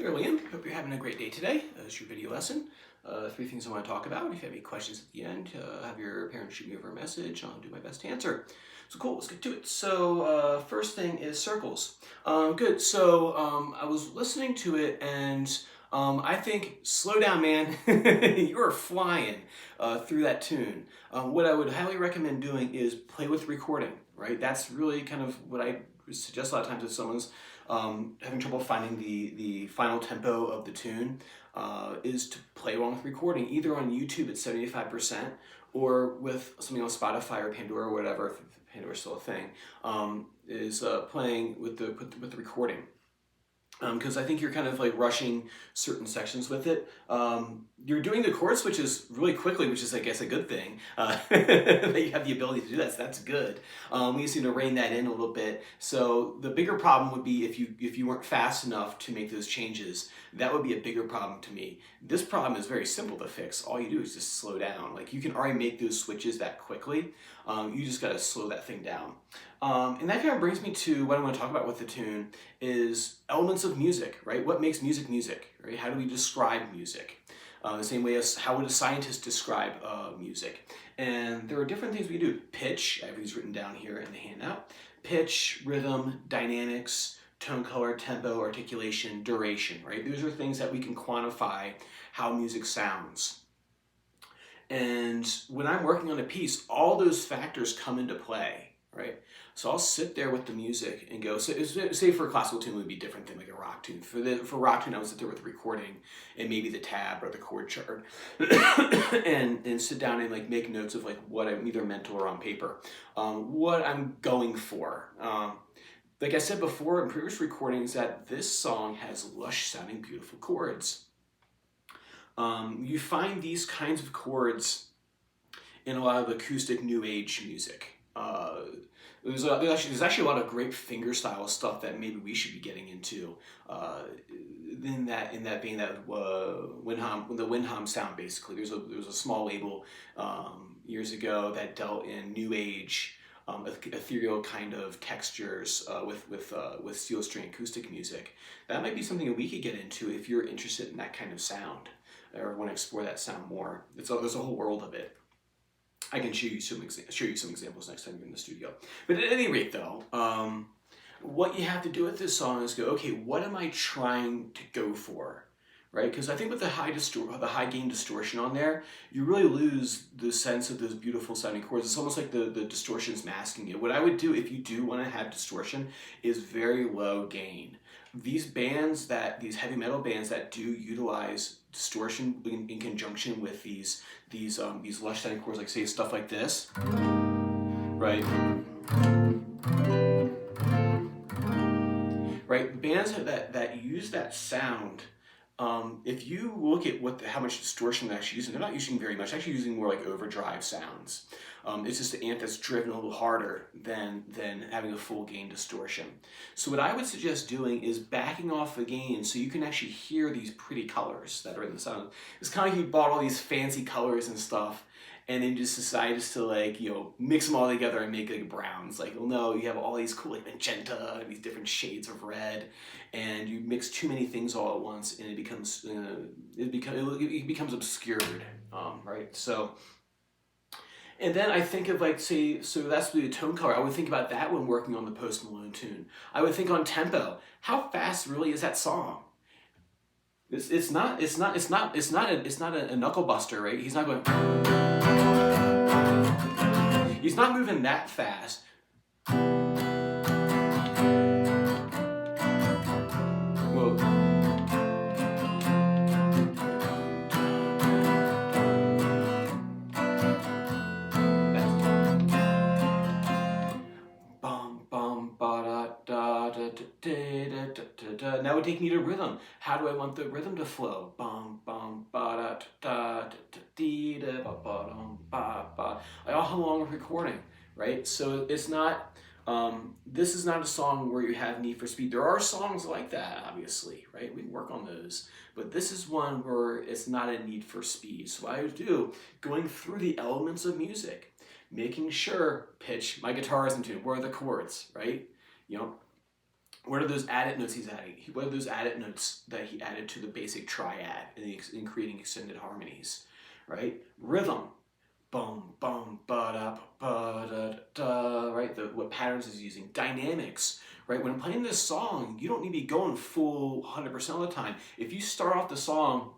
there, Liam. Hope you're having a great day today. This is your video lesson. Three things I want to talk about. If you have any questions at the end, have your parents shoot me over a message. I'll do my best to answer. So cool, let's get to it. So first thing is circles. Good. So I was listening to it and I think, slow down, man. You're flying through that tune. What I would highly recommend doing is play with recording, right? That's really kind of what I suggest a lot of times if someone's having trouble finding the final tempo of the tune, is to play along with recording, either on YouTube at 75% or with something on Spotify or Pandora or whatever, if Pandora's still a thing, is playing with the recording. Because I think you're kind of like rushing certain sections with it. You're doing the chord switches really quickly, which is, I guess, a good thing. That you have the ability to do that, so that's good. We just need to rein that in a little bit. So the bigger problem would be if you weren't fast enough to make those changes. That would be a bigger problem to me. This problem is very simple to fix. All you do is just slow down. Like, you can already make those switches that quickly. You just gotta slow that thing down. And that kind of brings me to what I want to talk about with the tune is elements of music, right? What makes music music, right? How do we describe music? The same way as how would a scientist describe music? And there are different things we do. Pitch, I have these written down here in the handout. Pitch, rhythm, dynamics, tone, color, tempo, articulation, duration, right? Those are things that we can quantify how music sounds. And when I'm working on a piece, all those factors come into play, right? So I'll sit there with the music and go, so say for a classical tune it would be different than like a rock tune. For rock tune, I would sit there with the recording and maybe the tab or the chord chart and sit down and like make notes of like what I'm either mental or on paper, what I'm going for. Like I said before in previous recordings, that this song has lush sounding beautiful chords. You find these kinds of chords in a lot of acoustic new age music. There's actually a lot of great fingerstyle stuff that maybe we should be getting into. In that vein, that the Windham sound, basically. There was a small label years ago that dealt in new age, ethereal kind of textures with steel string acoustic music. That might be something that we could get into if you're interested in that kind of sound or want to explore that sound more. There's a whole world of it. I can show you some examples next time you're in the studio. But at any rate, though, what you have to do with this song is go, okay, what am I trying to go for, right? Because I think with the high gain distortion on there, you really lose the sense of those beautiful sounding chords. It's almost like the distortion's masking it. What I would do if you do want to have distortion is very low gain. These heavy metal bands that do utilize distortion in conjunction with these lush sounding chords, like say stuff like this, right? Right, bands that use that sound. If you look at how much distortion they're actually using, they're not using very much. They're actually using more like overdrive sounds. It's just the amp that's driven a little harder than having a full gain distortion. So what I would suggest doing is backing off the gain so you can actually hear these pretty colors that are in the sound. It's kind of like you bought all these fancy colors and stuff, and then just decided to like, mix them all together and make like browns. Like, well, no, you have all these cool like magenta and these different shades of red, and you mix too many things all at once, and it becomes obscured, right? So. And then I think of like, say, so that's the tone color. I would think about that when working on the Post Malone tune. I would think on tempo. How fast really is that song? It's not a knuckle buster, right? He's not going. He's not moving that fast. Whoa. Now would take me to rhythm. How do I want the rhythm to flow? Bum bum ba da da da dee da ba ba dum ba ba. I all hum along with recording, right? So it's not. This is not a song where you have need for speed. There are songs like that, obviously, right? We can work on those, but this is one where it's not a need for speed. So what I would do, going through the elements of music, making sure pitch. My guitar is in tune. Where are the chords, right? What are those added notes he's adding? What are those added notes that he added to the basic triad in creating extended harmonies, right? Rhythm, boom, boom, ba da da, right? What patterns is he using? Dynamics, right? When playing this song, you don't need to be going full 100% of the time. If you start off the song,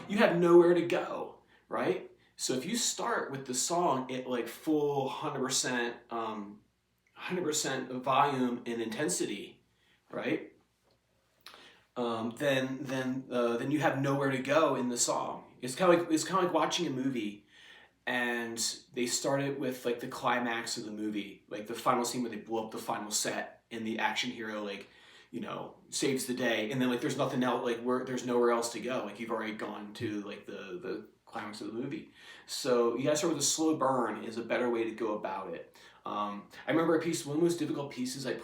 you have nowhere to go, right? So if you start with the song at like full 100%, 100% volume and intensity, right? Then you have nowhere to go in the song. It's kind of like watching a movie, and they start it with like the climax of the movie, like the final scene where they blow up the final set, and the action hero saves the day, and then like there's nothing else, like there's nowhere else to go. Like you've already gone to like the climax of the movie. So you gotta start with a slow burn is a better way to go about it. I remember one of the most difficult pieces that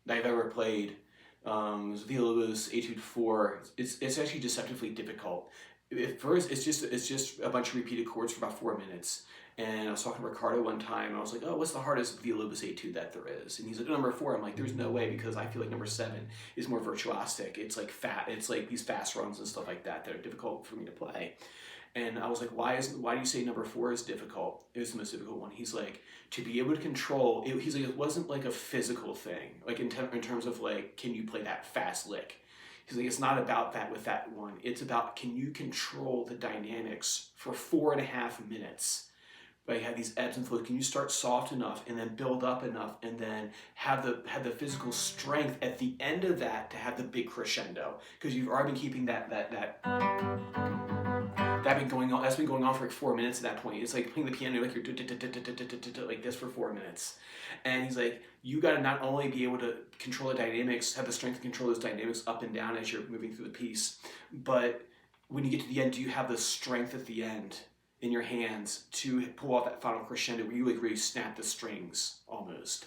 I've ever played was Villalobos Etude 4. It's actually deceptively difficult. At first, it's just a bunch of repeated chords for about 4 minutes. And I was talking to Ricardo one time, and I was like, "Oh, what's the hardest Villalobos Etude that there is?" And he's like, "Number 4." I'm like, "There's no way, because I feel like number 7 is more virtuosic. It's like it's like these fast runs and stuff like that that are difficult for me to play." And I was like, why do you say number 4 is difficult? It was the most difficult one. He's like, to be able to control, he's like, it wasn't like a physical thing, like in terms of like, can you play that fast lick? He's like, it's not about that with that one. It's about, can you control the dynamics for 4.5 minutes? But you have these ebbs and flows. Can you start soft enough and then build up enough, and then have the physical strength at the end of that to have the big crescendo? Because you've already been keeping that's been going on for like 4 minutes at that point. It's like playing the piano, like you're like this for 4 minutes. And he's like, you got to not only be able to control the dynamics, have the strength to control those dynamics up and down as you're moving through the piece, but when you get to the end, do you have the strength at the end in your hands to pull off that final crescendo where you like really snap the strings almost?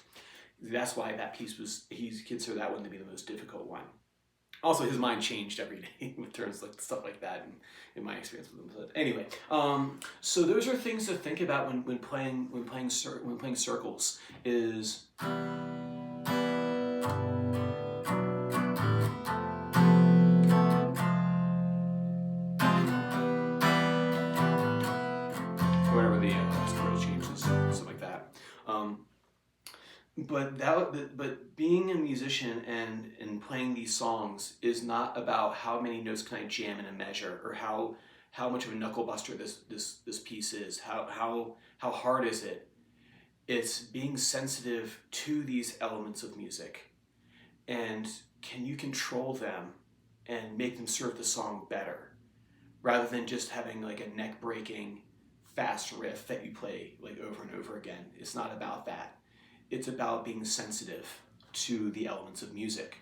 That's why that piece he considered that one to be the most difficult one. Also, his mind changed every day in terms of like stuff like that, and in my experience with him. But anyway, so those are things to think about when playing circles. Is whatever the chord changes, stuff like that. But being a musician and playing these songs is not about how many notes can I jam in a measure, or how much of a knuckle buster this piece is, how hard is it. It's being sensitive to these elements of music, and can you control them and make them serve the song better, rather than just having like a neck breaking fast riff that you play like over and over again. It's not about that. It's about being sensitive to the elements of music.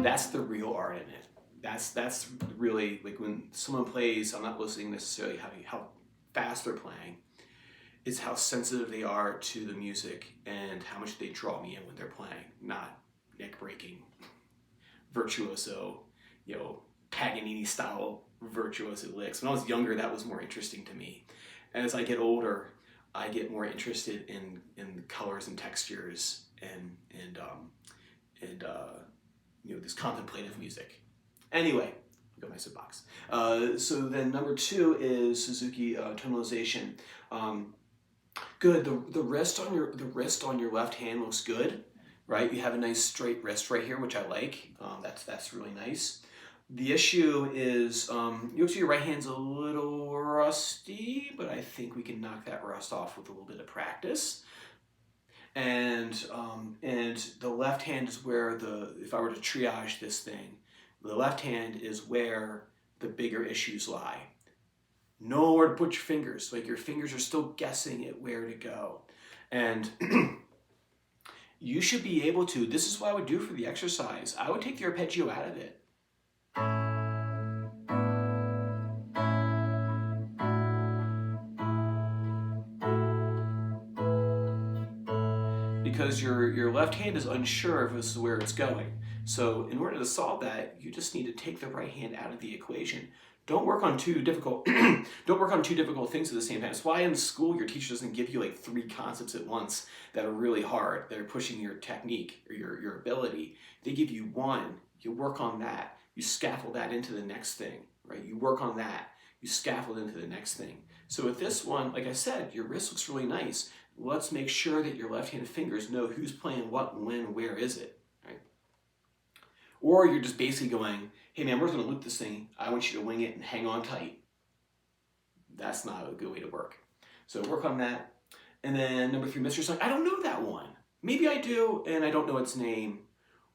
That's the real art in it. That's really, like, when someone plays, I'm not listening necessarily how fast they're playing. Is how sensitive they are to the music and how much they draw me in when they're playing, not neck-breaking, virtuoso, Paganini style virtuoso licks. When I was younger, that was more interesting to me. And as I get older, I get more interested in colors and textures and this contemplative music. Anyway, got my soapbox. So then number 2 is Suzuki tonalization. Good. The wrist on your left hand looks good, right? You have a nice straight wrist right here, which I like. That's really nice. The issue is you see your right hand's a little rusty, but I think we can knock that rust off with a little bit of practice. And the left hand is where if I were to triage this thing, the left hand is where the bigger issues lie. Know where to put your fingers. Like, your fingers are still guessing at where to go. And you should be able to, this is what I would do for the exercise. I would take the arpeggio out of it. because your left hand is unsure if this is where it's going. So in order to solve that, you just need to take the right hand out of the equation. Don't work on two difficult don't work on two difficult things at the same time. That's why in school your teacher doesn't give you like 3 concepts at once that are really hard, that are pushing your technique or your ability. They give you one, you work on that, you scaffold that into the next thing, right? You work on that, you scaffold into the next thing. So with this one, like I said, your wrist looks really nice. Let's make sure that your left-handed fingers know who's playing what, when, where is it, right? Or you're just basically going, hey man, we're just gonna loop this thing. I want you to wing it and hang on tight. That's not a good way to work. So work on that. And then number 3, Mr. Song. I don't know that one. Maybe I do, and I don't know its name.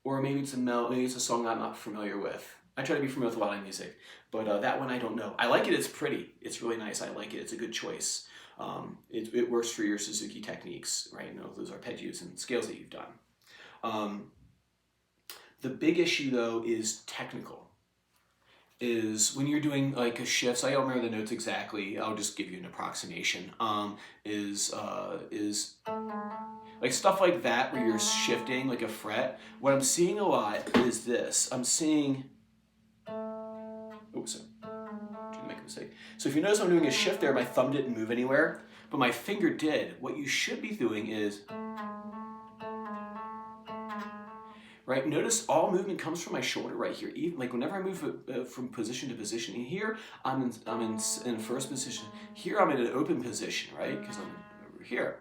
Or maybe it's a song I'm not familiar with. I try to be familiar with a lot of music, but that one I don't know. I like it, it's pretty. It's really nice, I like it, it's a good choice. It works for your Suzuki techniques, right? You know, those arpeggios and scales that you've done. The big issue though is technical. Is when you're doing like a shift, so I don't remember the notes exactly, I'll just give you an approximation, is like stuff like that where you're shifting like a fret. What I'm seeing a lot is this. I'm seeing, oops, didn't make a mistake. So if you notice I'm doing a shift there, my thumb didn't move anywhere, but my finger did. What you should be doing is, right? Notice all movement comes from my shoulder right here. Even like whenever I move from position to position, and here I'm in first position. Here I'm in an open position, right? Because I'm over here.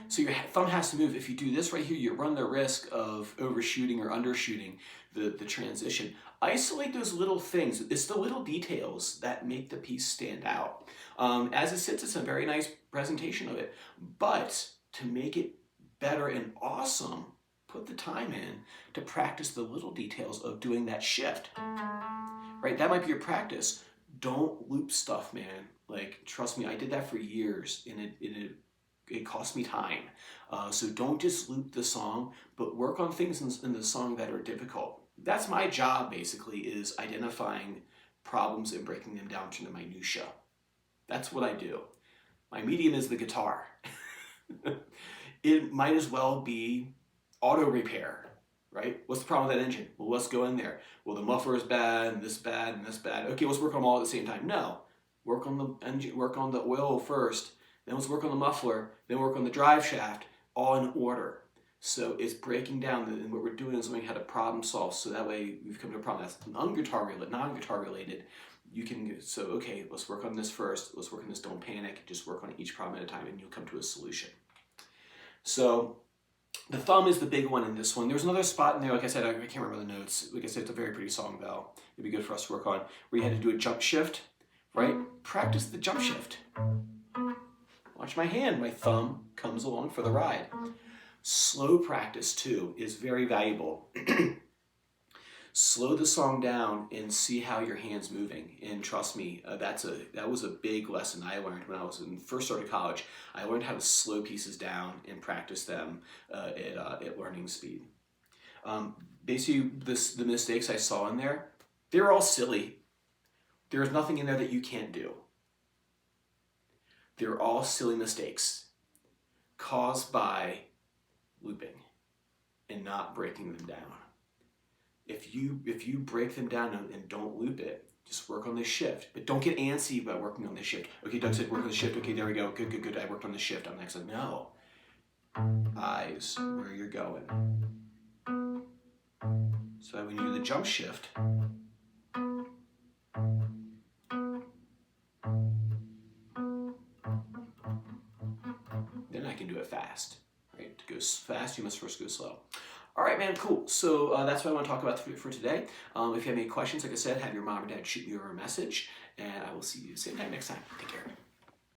So your thumb has to move. If you do this right here, you run the risk of overshooting or undershooting the transition. Isolate those little things. It's the little details that make the piece stand out. As it sits, it's a very nice presentation of it. But to make it better and awesome, put the time in to practice the little details of doing that shift. Right? That might be your practice. Don't loop stuff, man. Like, trust me, I did that for years, and it cost me time. So don't just loop the song, but work on things in the song that are difficult. That's my job, basically, is identifying problems and breaking them down to the minutia. That's what I do. My medium is the guitar. It might as well be auto repair, right? What's the problem with that engine? Well, let's go in there. Well, the muffler is bad, and this bad, and this bad. Okay, let's work on them all at the same time. No, work on the engine, work on the oil first, then let's work on the muffler, then work on the drive shaft, all in order. So it's breaking down, and what we're doing is learning how to problem solve, so that way we've come to a problem that's non-guitar related. You can, so okay, let's work on this first, let's work on this, don't panic, just work on each problem at a time, and you'll come to a solution. So the thumb is the big one in this one. There's another spot in there, like I said, I can't remember the notes. Like I said, it's a very pretty song though. It'd be good for us to work on, where you had to do a jump shift, right? Practice the jump shift. Watch my hand, my thumb comes along for the ride. Slow practice too is very valuable. Slow the song down and see how your hand's moving. And trust me, that was a big lesson I learned when I was first started college. I learned how to slow pieces down and practice them at learning speed. Basically, the mistakes I saw in there, they're all silly. There's nothing in there that you can't do. They're all silly mistakes caused by looping and not breaking them down. If you break them down and don't loop it, just work on the shift. But don't get antsy about working on the shift. Okay, Doug said work on the shift. Okay, there we go. Good. I worked on the shift. I'm next. No. Eyes where you're going. So when you do the jump shift, then I can do it fast. Right? To go fast, you must first go slow. All right, man, cool. So that's what I want to talk about for today. If you have any questions, like I said, have your mom or dad shoot me over a message, and I will see you same time next time. Take care.